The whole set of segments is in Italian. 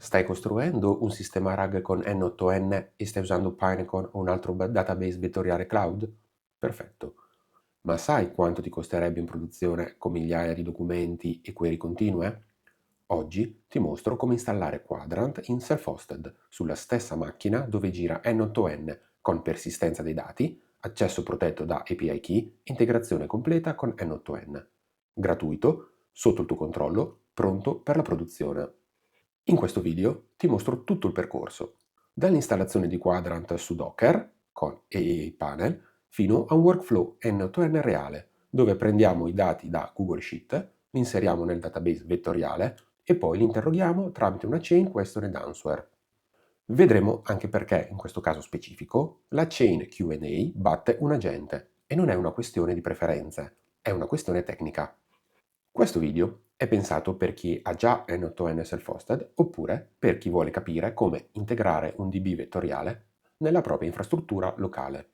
Stai costruendo un sistema RAG con N8N e stai usando Pinecone o un altro database vettoriale cloud? Perfetto. Ma sai quanto ti costerebbe in produzione con migliaia di documenti e query continue? Oggi ti mostro come installare Quadrant in self-hosted sulla stessa macchina dove gira N8N con persistenza dei dati, accesso protetto da API Key, integrazione completa con N8N. Gratuito, sotto il tuo controllo, pronto per la produzione. In questo video ti mostro tutto il percorso, dall'installazione di Quadrant su Docker con AAA Panel fino a un workflow N8N reale, dove prendiamo i dati da Google Sheet, li inseriamo nel database vettoriale e poi li interroghiamo tramite una chain question and answer. Vedremo anche perché, in questo caso specifico, la chain Q&A batte un agente e non è una questione di preferenze, è una questione tecnica. Questo video è pensato per chi ha già N8N self-hosted oppure per chi vuole capire come integrare un DB vettoriale nella propria infrastruttura locale.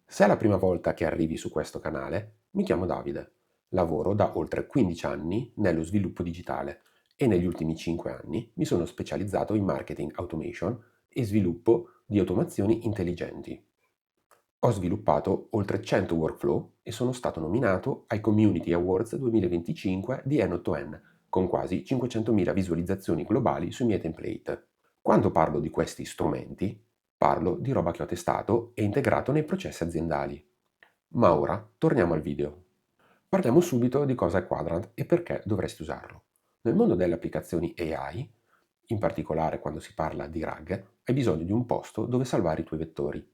Se è la prima volta che arrivi su questo canale, mi chiamo Davide. Lavoro da oltre 15 anni nello sviluppo digitale e negli ultimi 5 anni mi sono specializzato in marketing automation e sviluppo di automazioni intelligenti. Ho sviluppato oltre 100 workflow e sono stato nominato ai Community Awards 2025 di N8N, con quasi 500.000 visualizzazioni globali sui miei template. Quando parlo di questi strumenti, parlo di roba che ho testato e integrato nei processi aziendali. Ma ora torniamo al video. Parliamo subito di cosa è Quadrant e perché dovresti usarlo. Nel mondo delle applicazioni AI, in particolare quando si parla di RAG, hai bisogno di un posto dove salvare i tuoi vettori.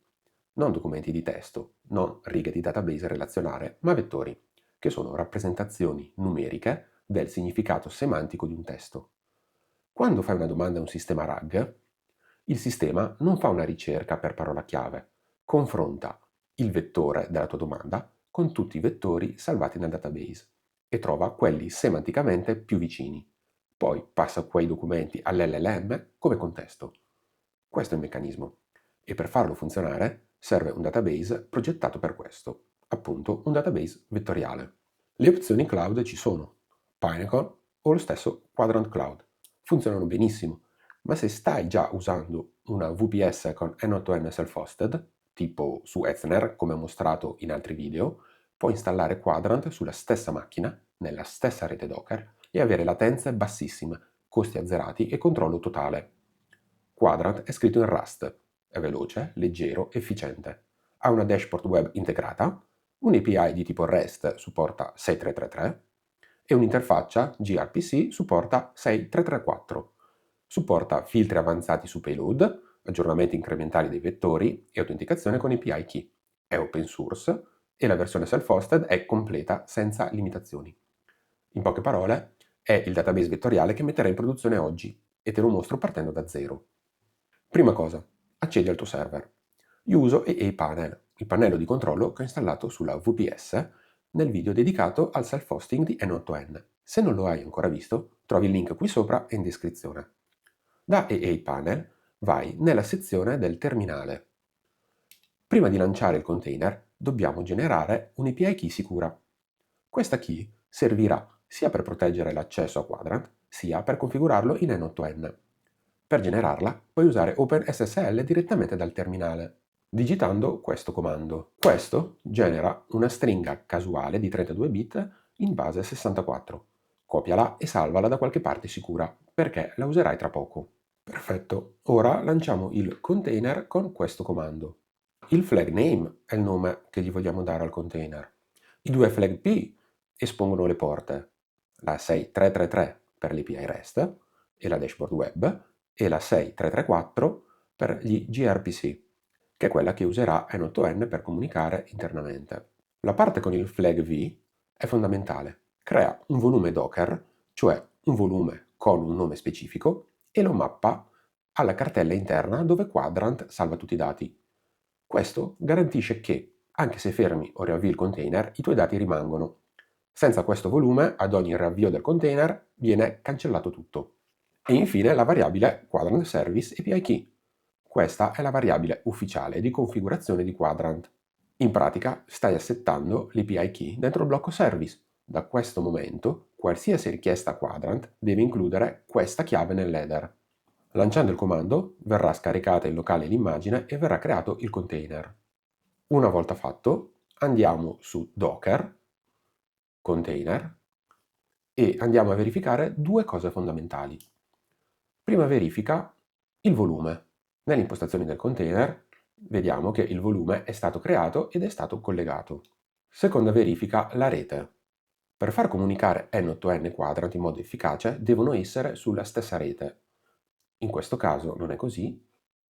Non documenti di testo, non righe di database relazionale, ma vettori, che sono rappresentazioni numeriche del significato semantico di un testo. Quando fai una domanda a un sistema RAG, il sistema non fa una ricerca per parola chiave, confronta il vettore della tua domanda con tutti i vettori salvati nel database e trova quelli semanticamente più vicini. Poi passa quei documenti all'LLM come contesto. Questo è il meccanismo. E per farlo funzionare serve un database progettato per questo, appunto un database vettoriale. Le opzioni cloud ci sono, Pinecone o lo stesso Quadrant Cloud. Funzionano benissimo, ma se stai già usando una VPS con N8N self-hosted, tipo su Ethner come ho mostrato in altri video, puoi installare Quadrant sulla stessa macchina, nella stessa rete Docker e avere latenze bassissime, costi azzerati e controllo totale. Quadrant è scritto in Rust, è veloce, leggero, efficiente. Ha una dashboard web integrata, un'API di tipo REST supporta 6333 e un'interfaccia gRPC supporta 6334. Supporta filtri avanzati su payload, aggiornamenti incrementali dei vettori e autenticazione con API Key. È open source e la versione self-hosted è completa senza limitazioni. In poche parole, è il database vettoriale che metterai in produzione oggi e te lo mostro partendo da zero. Prima cosa, accedi al tuo server. Io uso AA Panel, il pannello di controllo che ho installato sulla VPS nel video dedicato al self-hosting di N8N. Se non lo hai ancora visto, trovi il link qui sopra e in descrizione. Da AA Panel vai nella sezione del terminale. Prima di lanciare il container, dobbiamo generare un'API key sicura. Questa key servirà sia per proteggere l'accesso a Quadrant, sia per configurarlo in N8N. Per generarla puoi usare OpenSSL direttamente dal terminale, digitando questo comando. Questo genera una stringa casuale di 32 bit in base 64. Copiala e salvala da qualche parte sicura, perché la userai tra poco. Perfetto, ora lanciamo il container con questo comando. Il flag name è il nome che gli vogliamo dare al container. I due flag P espongono le porte, la 6333 per l'API REST e la dashboard web e la 6334 per gli gRPC, che è quella che userà N8N per comunicare internamente. La parte con il flag V è fondamentale. Crea un volume Docker, cioè un volume con un nome specifico, e lo mappa alla cartella interna dove Quadrant salva tutti i dati. Questo garantisce che, anche se fermi o riavvii il container, i tuoi dati rimangono. Senza questo volume, ad ogni riavvio del container viene cancellato tutto. E infine la variabile Quadrant Service API Key. Questa è la variabile ufficiale di configurazione di Quadrant. In pratica stai assettando l'API Key dentro il blocco Service. Da questo momento, qualsiasi richiesta a Quadrant deve includere questa chiave nell'header. Lanciando il comando verrà scaricata in locale l'immagine e verrà creato il container. Una volta fatto, andiamo su Docker, container, e andiamo a verificare due cose fondamentali. Prima verifica il volume. Nelle impostazioni del container vediamo che il volume è stato creato ed è stato collegato. Seconda verifica la rete. Per far comunicare N8N Quadrant in modo efficace devono essere sulla stessa rete. In questo caso non è così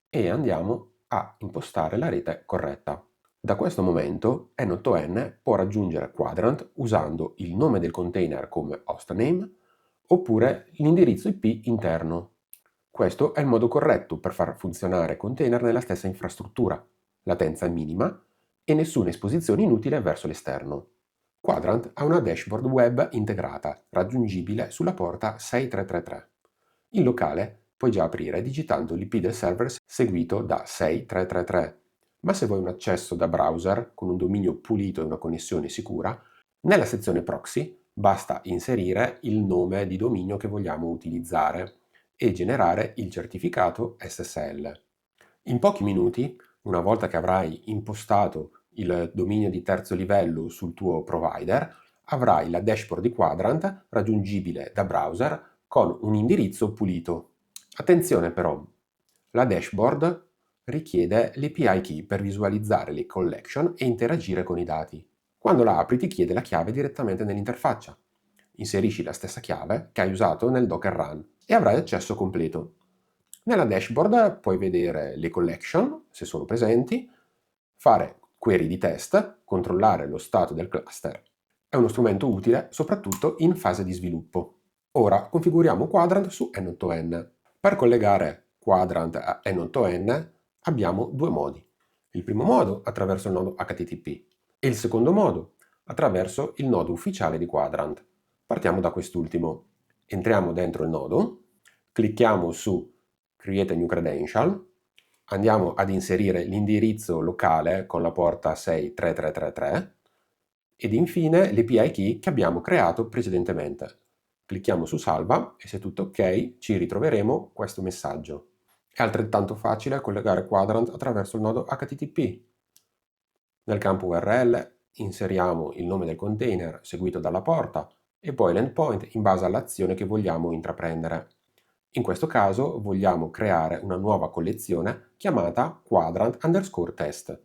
e andiamo a impostare la rete corretta. Da questo momento N8N può raggiungere Quadrant usando il nome del container come hostname oppure l'indirizzo IP interno. Questo è il modo corretto per far funzionare container nella stessa infrastruttura. Latenza è minima e nessuna esposizione inutile verso l'esterno. Quadrant ha una dashboard web integrata, raggiungibile sulla porta 6333. In locale puoi già aprire digitando l'IP del server seguito da 6333, ma se vuoi un accesso da browser con un dominio pulito e una connessione sicura, nella sezione proxy basta inserire il nome di dominio che vogliamo utilizzare e generare il certificato SSL. In pochi minuti, una volta che avrai impostato il dominio di terzo livello sul tuo provider, avrai la dashboard di Quadrant raggiungibile da browser con un indirizzo pulito. Attenzione però, la dashboard richiede l'API key per visualizzare le collection e interagire con i dati. Quando la apri ti chiede la chiave direttamente nell'interfaccia. Inserisci la stessa chiave che hai usato nel Docker Run e avrai accesso completo. Nella dashboard puoi vedere le collection, se sono presenti, fare query di test, controllare lo stato del cluster. È uno strumento utile soprattutto in fase di sviluppo. Ora configuriamo Quadrant su N8N. Per collegare Quadrant a N8N abbiamo due modi. Il primo modo attraverso il nodo HTTP e il secondo modo attraverso il nodo ufficiale di Quadrant. Partiamo da quest'ultimo. Entriamo dentro il nodo, clicchiamo su Create a New Credential, andiamo ad inserire l'indirizzo locale con la porta 63333 ed infine l'API key che abbiamo creato precedentemente. Clicchiamo su Salva e se tutto ok ci ritroveremo questo messaggio. È altrettanto facile collegare Quadrant attraverso il nodo HTTP. Nel campo URL inseriamo il nome del container seguito dalla porta e poi l'endpoint in base all'azione che vogliamo intraprendere. In questo caso vogliamo creare una nuova collezione chiamata Quadrant_test.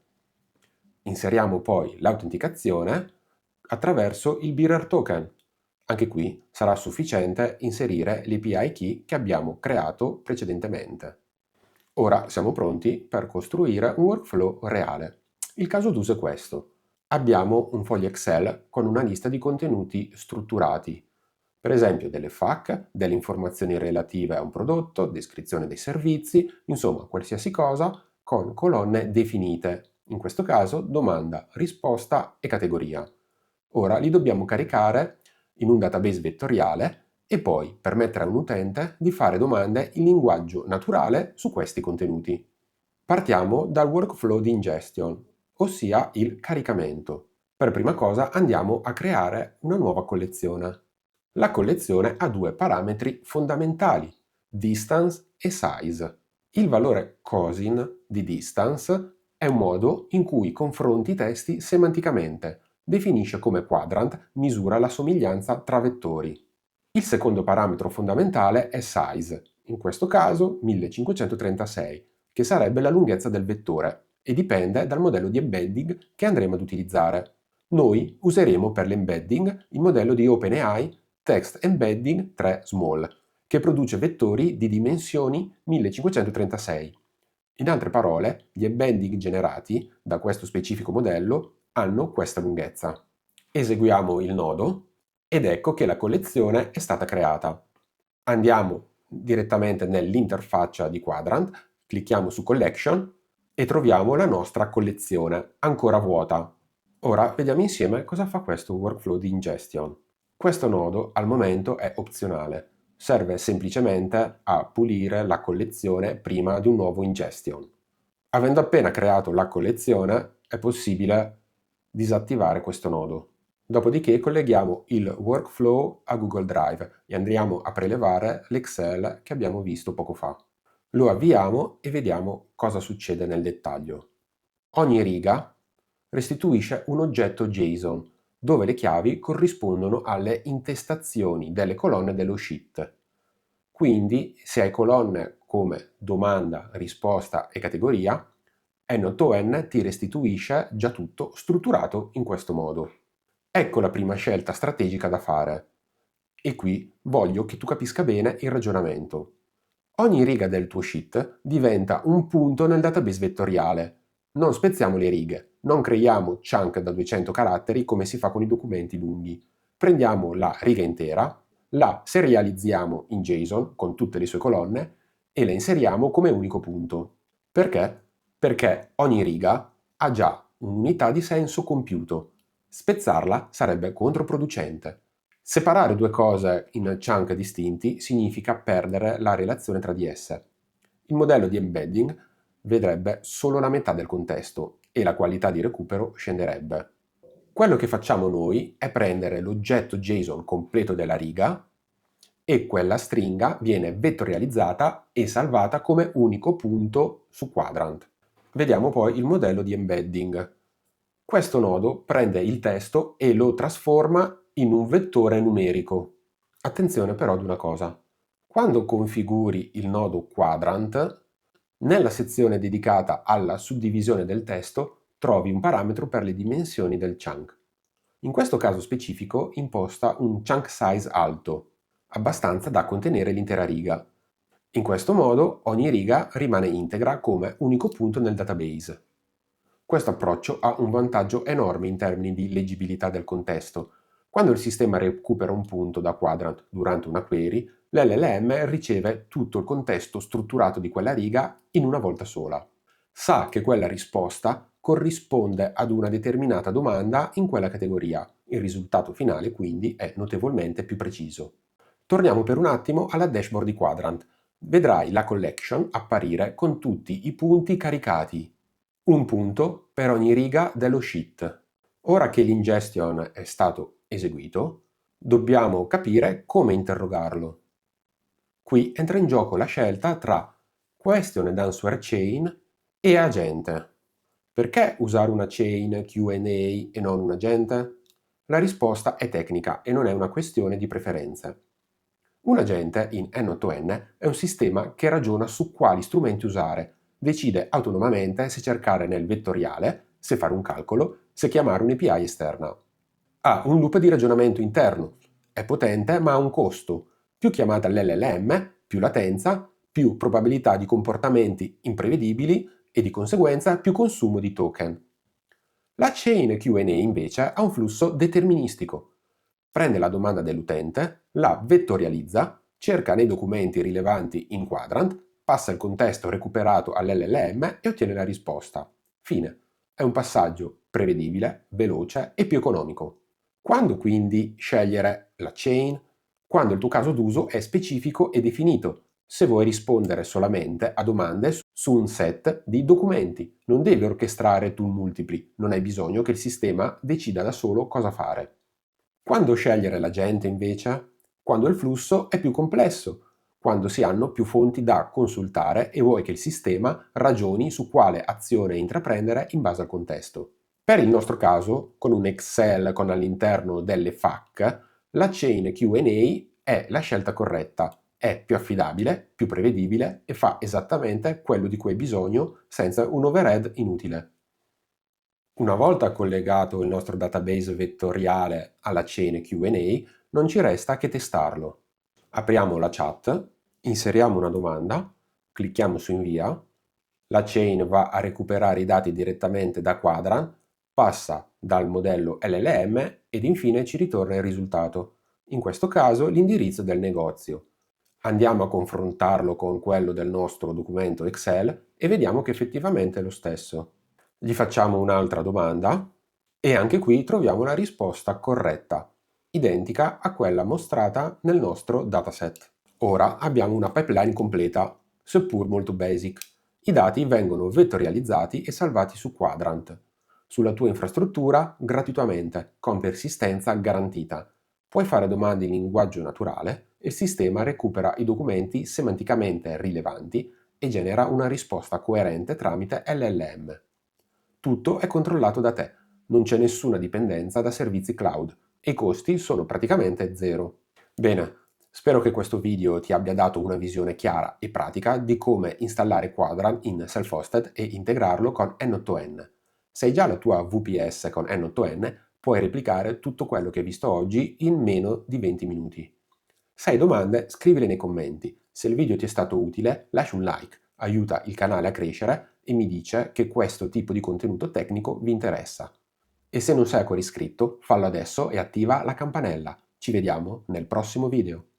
Inseriamo poi l'autenticazione attraverso il bearer token. Anche qui sarà sufficiente inserire l'API key che abbiamo creato precedentemente. Ora siamo pronti per costruire un workflow reale. Il caso d'uso è questo. Abbiamo un foglio Excel con una lista di contenuti strutturati, per esempio delle FAQ, delle informazioni relative a un prodotto, descrizione dei servizi, insomma qualsiasi cosa con colonne definite, in questo caso domanda, risposta e categoria. Ora li dobbiamo caricare in un database vettoriale e poi permettere a un utente di fare domande in linguaggio naturale su questi contenuti. Partiamo dal workflow di ingestion, ossia il caricamento. Per prima cosa andiamo a creare una nuova collezione. La collezione ha due parametri fondamentali, distance e size. Il valore COSIN di distance è un modo in cui confronti i testi semanticamente, definisce come Quadrant misura la somiglianza tra vettori. Il secondo parametro fondamentale è size, in questo caso 1536, che sarebbe la lunghezza del vettore e dipende dal modello di embedding che andremo ad utilizzare. Noi useremo per l'embedding il modello di OpenAI Text Embedding 3 Small, che produce vettori di dimensioni 1536. In altre parole, gli embedding generati da questo specifico modello hanno questa lunghezza. Eseguiamo il nodo ed ecco che la collezione è stata creata. Andiamo direttamente nell'interfaccia di Quadrant, clicchiamo su Collection e troviamo la nostra collezione ancora vuota. Ora vediamo insieme cosa fa questo workflow di ingestion. Questo nodo al momento è opzionale, serve semplicemente a pulire la collezione prima di un nuovo ingestion. Avendo appena creato la collezione è possibile disattivare questo nodo. Dopodiché colleghiamo il workflow a Google Drive e andremo a prelevare l'Excel che abbiamo visto poco fa. Lo avviamo e vediamo cosa succede nel dettaglio. Ogni riga restituisce un oggetto JSON, dove le chiavi corrispondono alle intestazioni delle colonne dello sheet. Quindi, se hai colonne come domanda, risposta e categoria, N8N ti restituisce già tutto strutturato in questo modo. Ecco la prima scelta strategica da fare. E qui voglio che tu capisca bene il ragionamento. Ogni riga del tuo sheet diventa un punto nel database vettoriale. Non spezziamo le righe, non creiamo chunk da 200 caratteri come si fa con i documenti lunghi. Prendiamo la riga intera, la serializziamo in JSON con tutte le sue colonne e la inseriamo come unico punto. Perché? Perché ogni riga ha già un'unità di senso compiuto. Spezzarla sarebbe controproducente. Separare due cose in chunk distinti significa perdere la relazione tra di esse. Il modello di embedding vedrebbe solo la metà del contesto e la qualità di recupero scenderebbe. Quello che facciamo noi è prendere l'oggetto JSON completo della riga e quella stringa viene vettorializzata e salvata come unico punto su Quadrant. Vediamo poi il modello di embedding. Questo nodo prende il testo e lo trasforma in un vettore numerico. Attenzione però ad una cosa. Quando configuri il nodo Quadrant, nella sezione dedicata alla suddivisione del testo trovi un parametro per le dimensioni del chunk. In questo caso specifico imposta un chunk size alto, abbastanza da contenere l'intera riga. In questo modo ogni riga rimane integra come unico punto nel database. Questo approccio ha un vantaggio enorme in termini di leggibilità del contesto. Quando il sistema recupera un punto da Quadrant durante una query, l'LLM riceve tutto il contesto strutturato di quella riga in una volta sola. Sa che quella risposta corrisponde ad una determinata domanda in quella categoria. Il risultato finale quindi è notevolmente più preciso. Torniamo per un attimo alla dashboard di Quadrant. Vedrai la collection apparire con tutti i punti caricati. Un punto per ogni riga dello sheet. Ora che l'ingestion è stato eseguito, dobbiamo capire come interrogarlo. Qui entra in gioco la scelta tra question and answer chain e agente. Perché usare una chain Q&A e non un agente? La risposta è tecnica e non è una questione di preferenze. Un agente in N8N è un sistema che ragiona su quali strumenti usare, decide autonomamente se cercare nel vettoriale, se fare un calcolo, se chiamare un'API esterna. Ha un loop di ragionamento interno, è potente ma ha un costo. Più chiamata all'LLM, più latenza, più probabilità di comportamenti imprevedibili e di conseguenza più consumo di token. La chain Q&A invece ha un flusso deterministico. Prende la domanda dell'utente, la vettorializza, cerca nei documenti rilevanti in Quadrant, passa il contesto recuperato all'LLM e ottiene la risposta. Fine. È un passaggio prevedibile, veloce e più economico. Quando quindi scegliere la chain? Quando il tuo caso d'uso è specifico e definito. Se vuoi rispondere solamente a domande su un set di documenti, non devi orchestrare tool multipli, non hai bisogno che il sistema decida da solo cosa fare. Quando scegliere l'agente invece? Quando il flusso è più complesso, quando si hanno più fonti da consultare e vuoi che il sistema ragioni su quale azione intraprendere in base al contesto. Per il nostro caso, con un Excel con all'interno delle FAQ, la chain Q&A è la scelta corretta, è più affidabile, più prevedibile e fa esattamente quello di cui hai bisogno senza un overhead inutile. Una volta collegato il nostro database vettoriale alla chain Q&A, non ci resta che testarlo. Apriamo la chat, inseriamo una domanda, clicchiamo su invia, la chain va a recuperare i dati direttamente da Quadrant, passa dal modello LLM ed infine ci ritorna il risultato, in questo caso l'indirizzo del negozio. Andiamo a confrontarlo con quello del nostro documento Excel e vediamo che effettivamente è lo stesso. Gli facciamo un'altra domanda e anche qui troviamo la risposta corretta, identica a quella mostrata nel nostro dataset. Ora abbiamo una pipeline completa, seppur molto basic. I dati vengono vettorializzati e salvati su Quadrant, sulla tua infrastruttura gratuitamente, con persistenza garantita. Puoi fare domande in linguaggio naturale e il sistema recupera i documenti semanticamente rilevanti e genera una risposta coerente tramite LLM. Tutto è controllato da te, non c'è nessuna dipendenza da servizi cloud e i costi sono praticamente zero. Bene, spero che questo video ti abbia dato una visione chiara e pratica di come installare Quadrant in self-hosted e integrarlo con N8N. Se hai già la tua VPS con N8N, puoi replicare tutto quello che hai visto oggi in meno di 20 minuti. Se hai domande, scrivile nei commenti. Se il video ti è stato utile, lascia un like, aiuta il canale a crescere e mi dice che questo tipo di contenuto tecnico vi interessa. E se non sei ancora iscritto, fallo adesso e attiva la campanella. Ci vediamo nel prossimo video.